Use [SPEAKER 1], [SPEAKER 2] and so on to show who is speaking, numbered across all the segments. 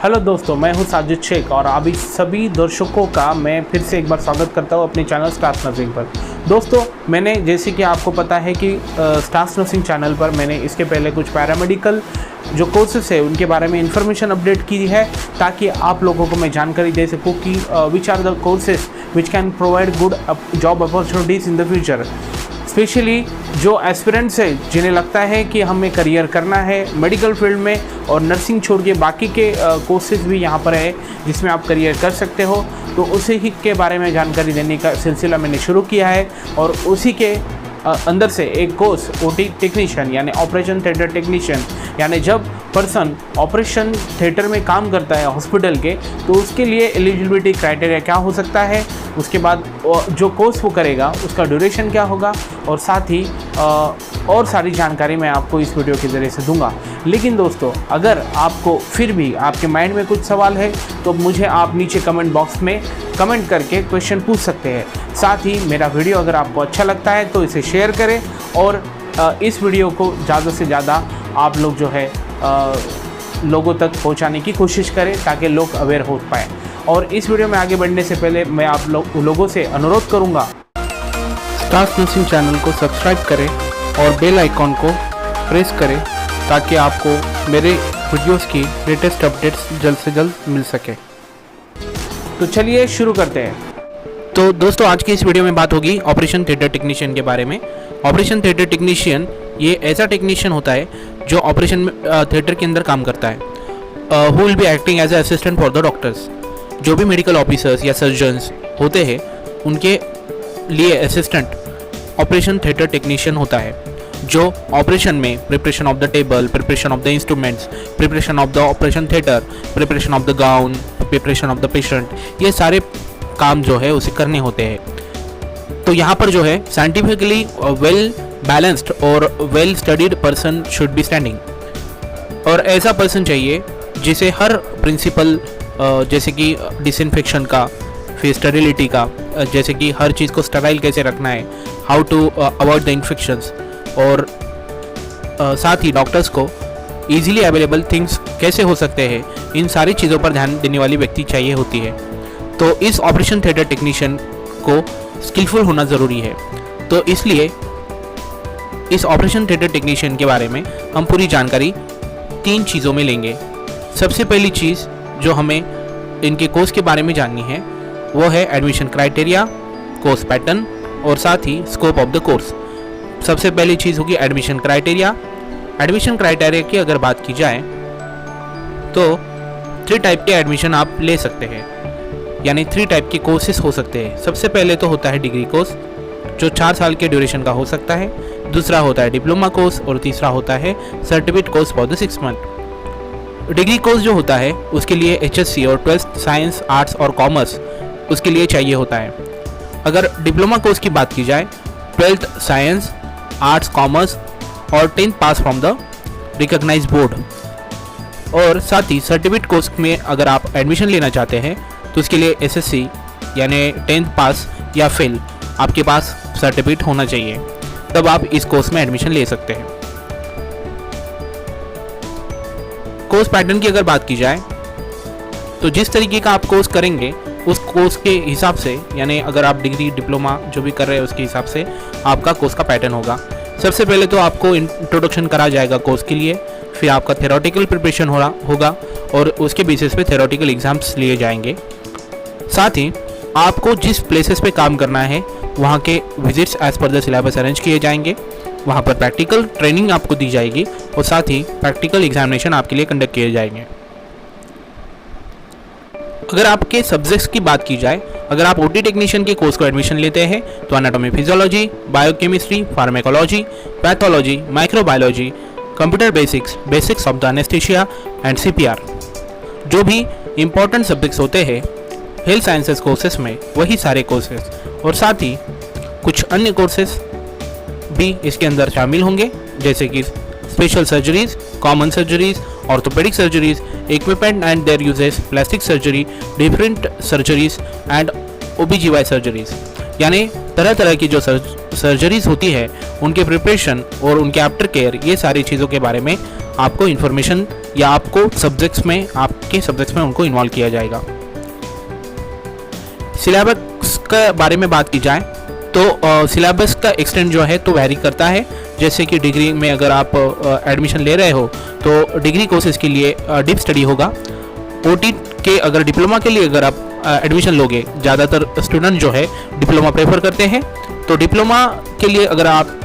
[SPEAKER 1] Hello दोस्तों, मैं हूं साजिद शेख और अभी सभी दर्शकों का मैं फिर से एक बार स्वागत करता हूं अपने चैनल स्टार्स नर्सिंग पर। दोस्तों, मैंने जैसे कि आपको पता है कि स्टार्स नर्सिंग चैनल पर मैंने इसके पहले कुछ पैरामेडिकल जो कोर्सेस है उनके बारे में इंफॉर्मेशन अपडेट की है, ताकि आप लोगों को मैं जानकारी दे सकूं कि which are the courses which can provide good job opportunities in the future. Specially जो एस्पिरेंट्स है जिन्हें लगता है कि हमें करियर करना है मेडिकल फील्ड में और नर्सिंग छोड़ के बाकी के कोर्सेज भी यहाँ पर है जिसमें आप करियर कर सकते हो, तो उसी ही के बारे में जानकारी देने का सिलसिला मैंने शुरू किया है। और उसी के अंदर से एक कोर्स ओटी टेक्नीशियन यानी ऑपरेशन थिएटर टेक्नीशियन, यानी जब पर्सन ऑपरेशन थिएटर में काम करता है हॉस्पिटल के, तो उसके लिए एलिजिबिलिटी क्राइटेरिया क्या हो सकता है, उसके बाद जो कोर्स वो करेगा उसका ड्यूरेशन क्या होगा, और साथ ही और सारी जानकारी मैं आपको इस वीडियो के ज़रिए से दूंगा। लेकिन दोस्तों, अगर आपको फिर भी आपके माइंड में कुछ सवाल है तो मुझे आप नीचे कमेंट बॉक्स में कमेंट करके क्वेश्चन पूछ सकते हैं। साथ ही मेरा वीडियो अगर आपको अच्छा लगता है तो इसे शेयर करें और इस वीडियो को ज़्यादा से ज़्यादा आप लोग जो है लोगों तक पहुंचाने की कोशिश करें ताकि लोग अवेयर हो पाएँ। और इस वीडियो में आगे बढ़ने से पहले मैं आप लोगों से अनुरोध करूंगा, स्टार्स नर्सिंग चैनल को सब्सक्राइब करें और बेल आइकॉन को प्रेस करें ताकि आपको मेरे वीडियोस की लेटेस्ट अपडेट्स जल्द से जल्द मिल सके। तो चलिए शुरू करते हैं।
[SPEAKER 2] तो दोस्तों, आज की इस वीडियो में बात होगी ऑपरेशन थिएटर टेक्नीशियन के बारे में। ऑपरेशन थिएटर टेक्नीशियन ये ऐसा टेक्नीशियन होता है जो ऑपरेशन थिएटर के अंदर काम करता है। Who will be acting as a assistant for the doctors. जो भी मेडिकल ऑफिसर्स या सर्जन्स होते हैं उनके लिए असिस्टेंट ऑपरेशन थिएटर टेक्नीशियन होता है, जो ऑपरेशन में preparation of the table, preparation of the instruments, preparation of the operation theatre, preparation of the gown, preparation of the patient, ये सारे काम जो है उसे करने होते हैं। तो यहाँ पर जो है साइंटिफिकली वेल बैलेंस्ड और well studied person should be standing, और ऐसा पर्सन चाहिए जिसे हर प्रिंसिपल जैसे कि डिसइंफेक्शन का, फिर स्टेरिलिटी का, जैसे कि हर चीज़ को स्टेराइल कैसे रखना है, how to avoid the infections, और साथ ही डॉक्टर्स को इजीली अवेलेबल थिंग्स कैसे हो सकते हैं, इन सारी चीज़ों पर ध्यान देने वाली व्यक्ति चाहिए होती है। तो इस ऑपरेशन थिएटर टेक्नीशियन को स्किलफुल होना ज़रूरी है। तो इसलिए इस ऑपरेशन थिएटर टेक्नीशियन के बारे में हम पूरी जानकारी 3 चीज़ों में लेंगे। सबसे पहली चीज़ जो हमें इनके कोर्स के बारे में जाननी है वो है एडमिशन क्राइटेरिया, कोर्स पैटर्न और साथ ही स्कोप ऑफ द कोर्स। सबसे पहली चीज़ होगी एडमिशन क्राइटेरिया। एडमिशन क्राइटेरिया की अगर बात की जाए तो 3 टाइप के एडमिशन आप ले सकते हैं, यानी 3 टाइप के कोर्सेज हो सकते हैं। सबसे पहले तो होता है डिग्री कोर्स, जो 4 साल के ड्यूरेशन का हो सकता है। दूसरा होता है डिप्लोमा कोर्स और तीसरा होता है certificate course for the 6 month. Degree course जो होता है उसके लिए HSC और 12th साइंस, आर्ट्स और कॉमर्स उसके लिए चाहिए होता है। अगर डिप्लोमा कोर्स की बात की जाए, 12th साइंस, आर्ट्स, कॉमर्स और 10th pass from the recognised board. और साथ ही सर्टिफिकेट कोर्स में अगर आप एडमिशन लेना चाहते हैं तो उसके लिए SSC यानी 10th पास या फेल आपके पास सर्टिफिकेट होना चाहिए, तब आप इस कोर्स में एडमिशन ले सकते हैं। कोर्स पैटर्न की अगर बात की जाए तो जिस तरीके का आप कोर्स करेंगे उस कोर्स के हिसाब से, यानी अगर आप डिग्री, डिप्लोमा जो भी कर रहे हैं उसके हिसाब से आपका कोर्स का पैटर्न होगा। सबसे पहले तो आपको इंट्रोडक्शन करा जाएगा कोर्स के लिए, फिर आपका थ्योरेटिकल प्रिपरेशन होगा और उसके बेसिस पे थ्योरेटिकल एग्जाम्स लिए जाएंगे। साथ ही आपको जिस प्लेसेस पे काम करना है वहाँ के visits as per the syllabus arrange किए जाएंगे, वहाँ पर प्रैक्टिकल ट्रेनिंग आपको दी जाएगी और साथ ही प्रैक्टिकल एग्जामिनेशन आपके लिए कंडक्ट किए जाएंगे। अगर आपके सब्जेक्ट्स की बात की जाए, अगर आप ओटी टेक्नीशियन के कोर्स को एडमिशन लेते हैं तो anatomy, physiology, biochemistry, pharmacology, pathology, microbiology, computer basics, basics of the anaesthesia and CPR, जो भी इंपॉर्टेंट सब्जेक्ट्स होते हैं हेल्थ साइंसेस कोर्सेज में, वही सारे कोर्सेज और साथ ही कुछ अन्य कोर्सेज भी इसके अंदर शामिल होंगे, जैसे कि special surgeries, common surgeries, orthopaedic surgeries, equipment and there uses, plastic surgery, different surgeries and OBGY surgeries, यानी तरह तरह की जो सर्जरीज होती है उनके प्रिपरेशन और उनके आफ्टर केयर, ये सारी चीज़ों के बारे में आपको इन्फॉर्मेशन या आपको सब्जेक्ट्स में, आपके सब्जेक्ट्स में उनको इन्वॉल्व किया जाएगा। सिलेबस के बारे में बात की जाए तो सिलेबस का एक्सटेंड जो है तो वैरी करता है। जैसे कि डिग्री में अगर आप एडमिशन ले रहे हो तो डिग्री कोर्सेज के लिए डीप स्टडी होगा। ओटी के अगर डिप्लोमा के लिए अगर आप एडमिशन लोगे, ज़्यादातर स्टूडेंट जो है डिप्लोमा प्रेफर करते हैं, तो डिप्लोमा के लिए अगर आप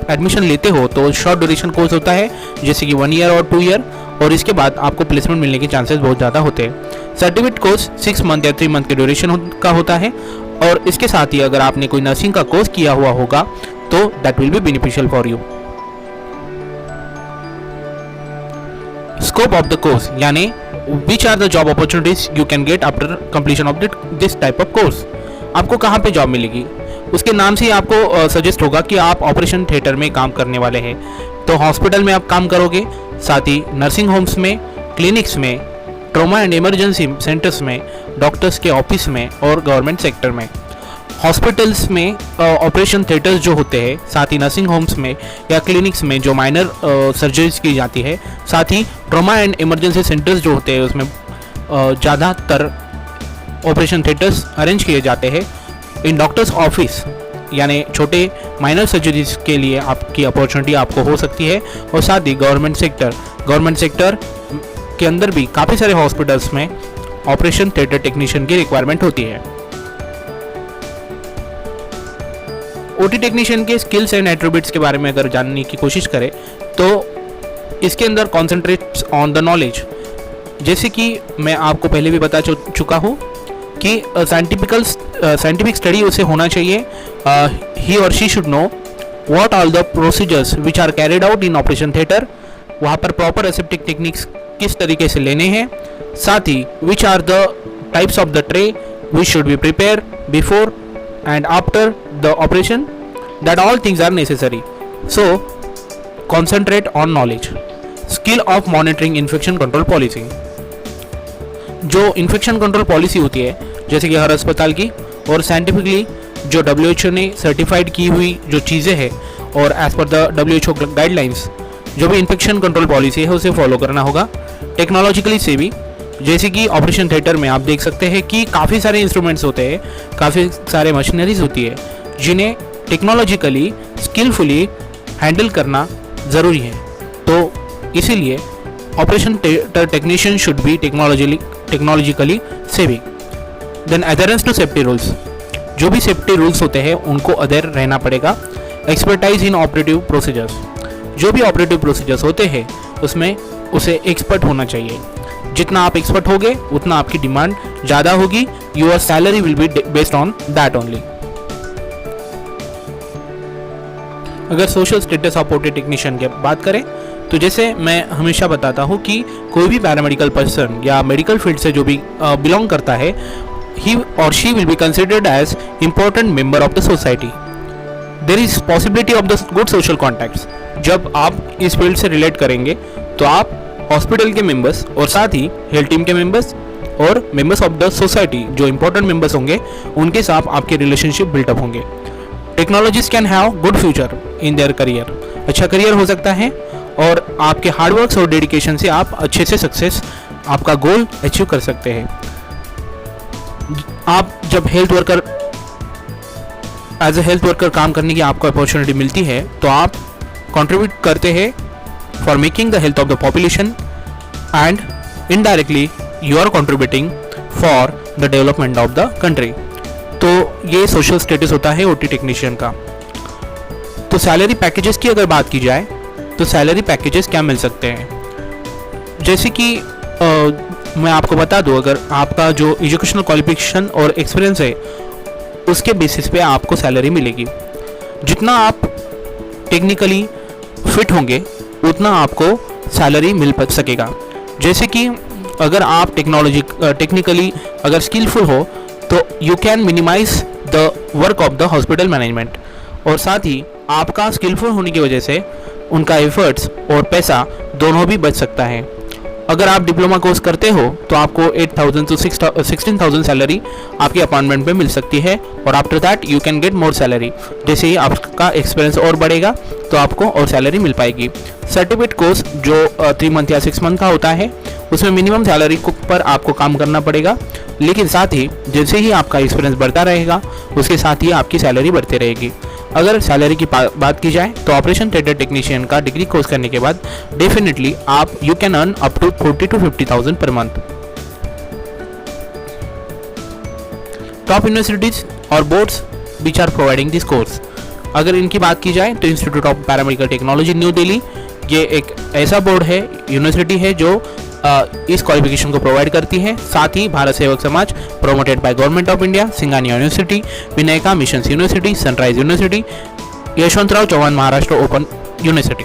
[SPEAKER 2] एडमिशन लेते हो तो शॉर्ट ड्यूरेशन कोर्स होता है, जैसे कि 1 ईयर और 2 ईयर, और इसके बाद आपको प्लेसमेंट मिलने के चांसेस बहुत ज़्यादा होते हैं। सर्टिफिकेट कोर्स 6 मंथ या 3 मंथ के ड्यूरेशन का होता है, और इसके साथ ही अगर आपने कोई नर्सिंग का कोर्स किया हुआ होगा तो that will be beneficial for you. Scope of the course, यानी which are the job opportunities you can get after completion of this type of course. आपको कहाँ पे जॉब मिलेगी, उसके नाम से ही आपको सजेस्ट होगा कि आप ऑपरेशन थिएटर में काम करने वाले हैं। तो हॉस्पिटल में आप काम करोगे, साथ ही नर्सिंग होम्स में, क्लिनिक्स में, ट्रॉमा एंड इमरजेंसी सेंटर्स में, डॉक्टर्स के ऑफिस में और गवर्नमेंट सेक्टर में। हॉस्पिटल्स में ऑपरेशन थिएटर्स जो होते हैं, साथ ही नर्सिंग होम्स में या क्लिनिक्स में जो माइनर सर्जरीज की जाती है, साथ ही ट्रॉमा एंड इमरजेंसी सेंटर्स जो होते हैं उसमें ज़्यादातर ऑपरेशन थिएटर्स अरेंज किए जाते हैं। इन डॉक्टर्स ऑफिस यानी छोटे माइनर सर्जरीज के लिए आपकी अपॉर्चुनिटी आपको हो सकती है। और साथ ही गवर्नमेंट सेक्टर के अंदर भी काफ़ी सारे हॉस्पिटल्स में ऑपरेशन थिएटर टेक्नीशियन की रिक्वायरमेंट होती है। ओटी टेक्नीशियन के स्किल्स एंड एट्रीब्यूट्स के बारे में अगर जानने की कोशिश करें तो इसके अंदर कॉन्सेंट्रेट्स ऑन द नॉलेज। जैसे कि मैं आपको पहले भी बता चुका हूँ कि साइंटिफिक स्टडी उसे होना चाहिए। ही और she should know what all the procedures which are carried out in operation theatre. वहाँ पर प्रॉपर एसेप्टिक टेक्निक्स किस तरीके से लेने हैं, साथ ही which are the types of the tray which should be prepare before and after the operation, that all things are necessary. So concentrate on knowledge. Skill of monitoring infection control policy. जो infection control policy होती है, जैसे कि हर अस्पताल की और scientifically जो WHO ने सर्टिफाइड की हुई जो चीज़ें हैं और as per the WHO guidelines जो भी इन्फेक्शन कंट्रोल पॉलिसी है उसे फॉलो करना होगा। टेक्नोलॉजिकली से भी, जैसे कि ऑपरेशन थिएटर में आप देख सकते हैं कि काफ़ी सारे इंस्ट्रूमेंट्स होते हैं, काफ़ी सारे मशीनरीज होती है जिन्हें टेक्नोलॉजिकली स्किलफुली हैंडल करना ज़रूरी है। तो इसीलिए operation theatre technician should be technologically सेवी। Then adherence to safety rules, जो भी सेफ्टी रूल्स होते हैं उनको अडेर रहना पड़ेगा। एक्सपर्टाइज इन ऑपरेटिव प्रोसीजर्स, जो भी ऑपरेटिव प्रोसीजर्स होते हैं उसमें उसे एक्सपर्ट होना चाहिए। जितना आप एक्सपर्ट होगे उतना आपकी डिमांड ज़्यादा होगी। Your salary will be based on that only. अगर social status of OT technician की बात करें तो जैसे मैं हमेशा बताता हूँ कि कोई भी पैरामेडिकल पर्सन या मेडिकल फील्ड से जो भी बिलोंग करता है, ही और she will be considered as important member of the society. There is possibility of the good social contacts. जब आप इस फील्ड से रिलेट करेंगे तो आप हॉस्पिटल के मेंबर्स और साथ ही हेल्थ टीम के मेंबर्स और मेंबर्स ऑफ द सोसाइटी जो इंपॉर्टेंट मेंबर्स होंगे उनके साथ आपके रिलेशनशिप बिल्टअप होंगे। Technologist can have good future in their career, अच्छा करियर हो सकता है और आपके हार्डवर्क्स और डेडिकेशन से आप अच्छे से सक्सेस, आपका गोल अचीव कर सकते हैं। आप जब एज ए हेल्थ वर्कर काम करने की आपको अपॉर्चुनिटी मिलती है तो आप कंट्रीब्यूट करते हैं for making the health of the population and indirectly you are contributing for the development of the country। तो ये सोशल स्टेटस होता है ओटी टेक्नीशियन का। तो सैलरी पैकेजेस की अगर बात की जाए तो सैलरी पैकेजेस क्या मिल सकते हैं, जैसे कि मैं आपको बता दूं, अगर आपका जो एजुकेशनल क्वालिफिकेशन और एक्सपीरियंस है उसके बेसिस पे आपको सैलरी मिलेगी। जितना आप टेक्निकली फिट होंगे उतना आपको सैलरी मिल सकेगा। जैसे कि अगर आप टेक्निकली अगर स्किलफुल हो तो you can minimize the work of the hospital management, और साथ ही आपका स्किलफुल होने की वजह से उनका एफर्ट्स और पैसा दोनों भी बच सकता है। अगर आप डिप्लोमा कोर्स करते हो तो आपको 8,000 to 16,000 सैलरी आपकी अपॉइंटमेंट पे मिल सकती है, और after that you can get more salary. जैसे ही आपका एक्सपीरियंस और बढ़ेगा तो आपको और सैलरी मिल पाएगी। सर्टिफिकेट कोर्स जो 3 मंथ या 6 मंथ का होता है, उसमें मिनिमम सैलरी पर आपको काम करना पड़ेगा, लेकिन साथ ही जैसे ही आपका एक्सपीरियंस बढ़ता रहेगा उसके साथ ही आपकी सैलरी बढ़ती रहेगी। अगर सैलरी की बात की जाए तो ऑपरेशन थिएटर टेक्नीशियन का डिग्री कोर्स करने के बाद डेफिनेटली आप you can earn up to 40 to 50,000 per month. Top universities और boards which are providing this course, अगर इनकी बात की जाए तो institute of paramedical technology New Delhi, ये एक ऐसा बोर्ड है, यूनिवर्सिटी है जो इस क्वालिफिकेशन को प्रोवाइड करती है। साथ ही Bharat Sevak Samaj promoted by government of India, Singhania university, Vinayaka missions university, sunrise university, Yashwantrao Chavan Maharashtra open university.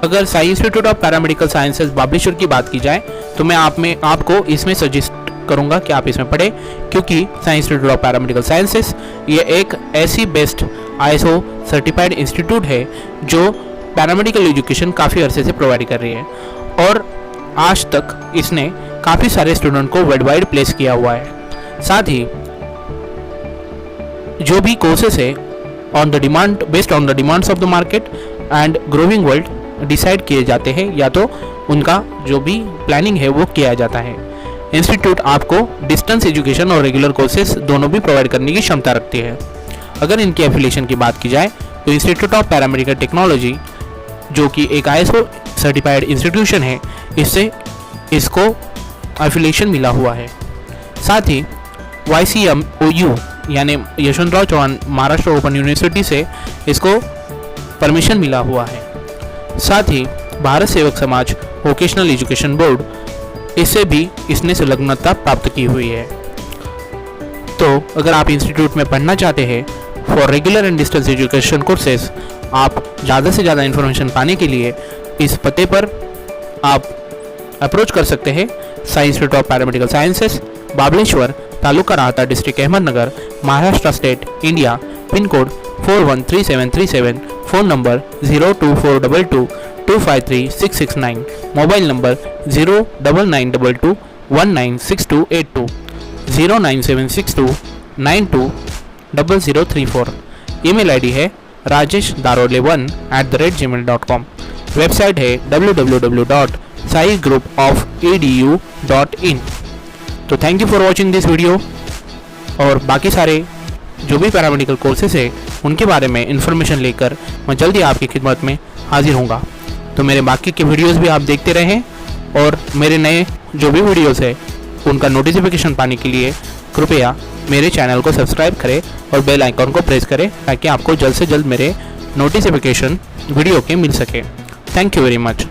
[SPEAKER 2] अगर Sai institute of paramedical sciences Babhaleshwar की बात की जाए तो मैं आपको इसमें सजेस्ट करूंगा कि आप इसमें पढ़ें, क्योंकि Sai institute of paramedical sciences ये एक ऐसी बेस्ट ISO सर्टिफाइड इंस्टीट्यूट है जो पैरामेडिकल एजुकेशन काफ़ी अरसे से प्रोवाइड कर रही है और आज तक इसने काफ़ी सारे स्टूडेंट को वर्ल्ड वाइड प्लेस किया हुआ है। साथ ही जो भी कोर्सेस है on the demand, based on the demands of the market and growing world decide किए जाते हैं, या तो उनका जो भी प्लानिंग है वो किया जाता है। इंस्टीट्यूट आपको डिस्टेंस एजुकेशन और रेगुलर कोर्सेज दोनों भी प्रोवाइड करने की क्षमता रखती है। अगर इनकी एफिलिएशन की बात की जाए तो इंस्टीट्यूट ऑफ पैरामेडिकल टेक्नोलॉजी जो कि एक ISO सर्टिफाइड इंस्टीट्यूशन है, इससे इसको एफिलिएशन मिला हुआ है। साथ ही YCMOU यानी यशवंतराव चौहान महाराष्ट्र ओपन यूनिवर्सिटी से इसको परमिशन मिला हुआ है। साथ ही भारत सेवक समाज वोकेशनल एजुकेशन बोर्ड, इससे भी इसने संलग्नता प्राप्त की हुई है। तो अगर आप इंस्टीट्यूट में पढ़ना चाहते हैं for regular and distance education courses, आप ज़्यादा से ज़्यादा इन्फॉर्मेशन पाने के लिए इस पते पर आप अप्रोच कर सकते हैं। Sai institute of paramedical sciences, Babhaleshwar, taluka Rahata, district Ahmednagar, Maharashtra state, India, pin code 413737, phone number 02422253669, mobile number 09922196282, 09762920034। Email ID है rajesh.darole1@gmail.com। वेबसाइट है www.saigroupof.edu.in। तो thank you for watching this video, और बाकी सारे जो भी पैरामेडिकल कोर्सेज है उनके बारे में इन्फॉर्मेशन लेकर मैं जल्दी आपकी खिदमत में हाजिर होऊंगा। तो मेरे बाकी के वीडियोस भी आप देखते रहें, और मेरे नए जो भी वीडियोस है उनका नोटिफिकेशन पाने के लिए कृपया मेरे चैनल को सब्सक्राइब करें और बेल आइकॉन को प्रेस करें, ताकि आपको जल्द से जल्द मेरे नोटिफिकेशन वीडियो के मिल सके। Thank you very much.